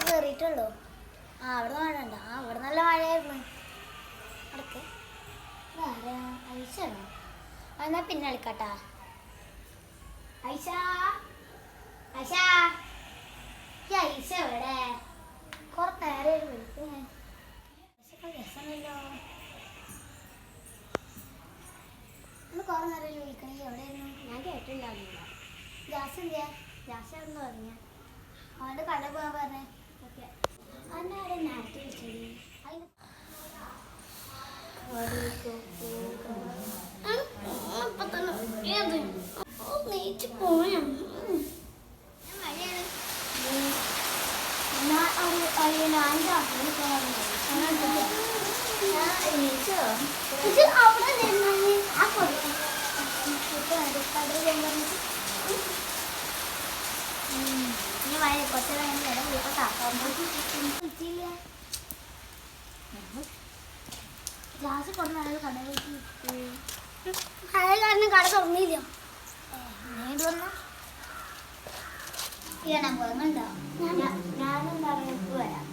കേറിയിട്ടുള്ളൂ. അവിടെ മഴയുണ്ടോ? അവിടെ നല്ല മഴയായിരുന്നു. അടക്ക് വേറെ ഐഷാണോ? എന്നാ പിന്നെ കളിക്കാട്ടാ. ഐഷ ഐഷ ഐഷ എവിടെ? കുറെ നേരം വിളിക്കുന്നേ. രസമല്ലോ. നമ്മൾ കുറെ നേരം വിളിക്കണേ. എവിടെയായിരുന്നു? ഞാൻ കേട്ടില്ല. ജാസ് എന്തിയാ? ജാസ് എവിടെ നിന്ന് പറഞ്ഞ? അവൻ്റെ കട പോകാൻ പറഞ്ഞേ. ഓക്കെ. അവൻ്റെ ആരെ നേരത്തെ വിളിച്ചത്? നീച്ച് പോയ മഴയാണ്. ഇനി മഴ കുറച്ച് നേരം വിളിക്കട്ടാ. ഗ്ലാസ് കൊടുന്ന കട മഴ കാരണം കട തുറന്നില്ല. നീണ്ടു വന്ന ഇടാൻ പോയണ്ടോ? ഞാനെന്താ പറയുക വരാം.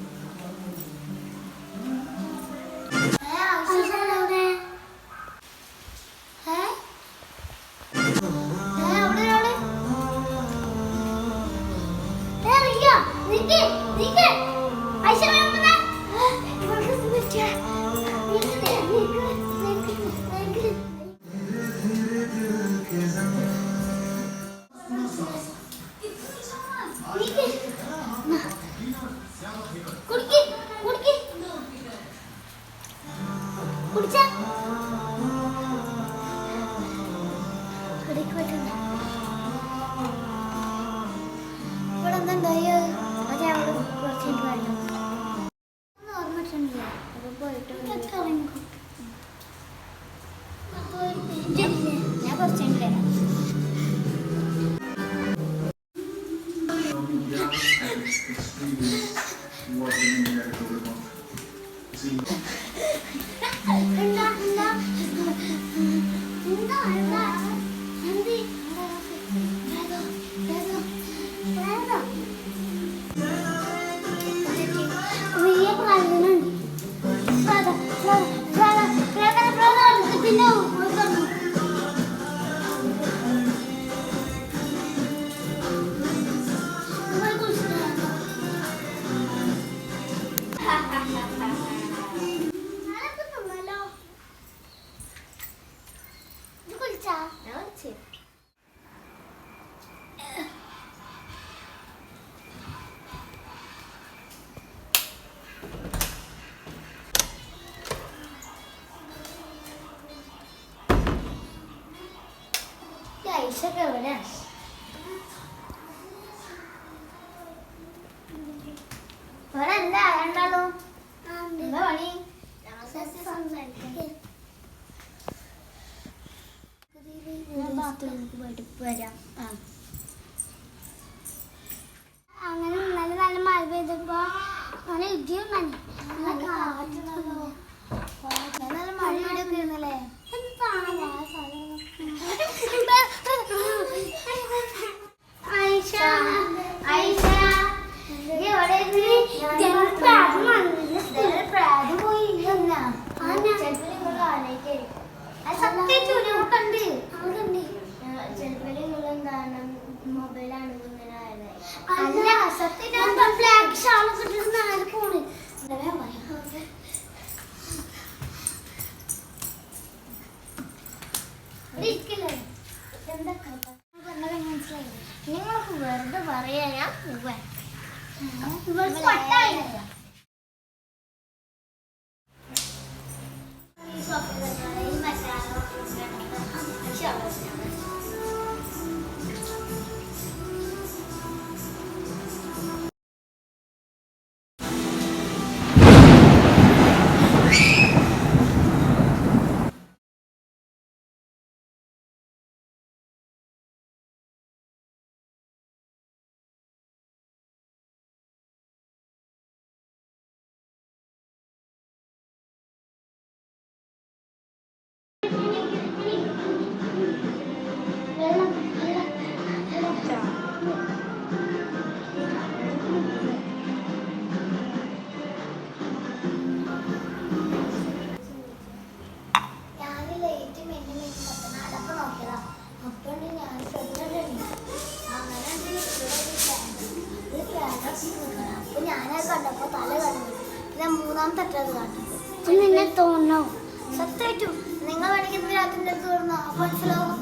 ഞാൻ കുറച്ചുണ്ട് വരാം. ഐഷൊക്കെ എവിടെയാണ്? ഇവിടെ എന്താ രണ്ടാളോ? എന്താ പണി? അങ്ങനെ നല്ല നല്ല മഴ പെയ്തപ്പോ നല്ല ഇടിയും നല്ല മഴ ഇടിയൊക്കെ ഇരുന്നല്ലേ? മൊബൈലാണ് ഇങ്ങനെ അല്ല സത്യം ബ്ലാക്ക് ഷാളൊക്കെ ഇട്ടിട്ട് നാല് പോണ്. മനസ്സിലായി. നിങ്ങൾക്ക് വെറുതെ പറയാ. തട്ടാതെ കാട്ടുന്നത് നിന്നെ തോന്നോ സത്യമായിട്ടും നിങ്ങൾ വേണമെങ്കിൽ ഇന്ന് രാത്രി അടുത്ത് തോന്നുന്നു അപ്പൊ മനസ്സിലാവും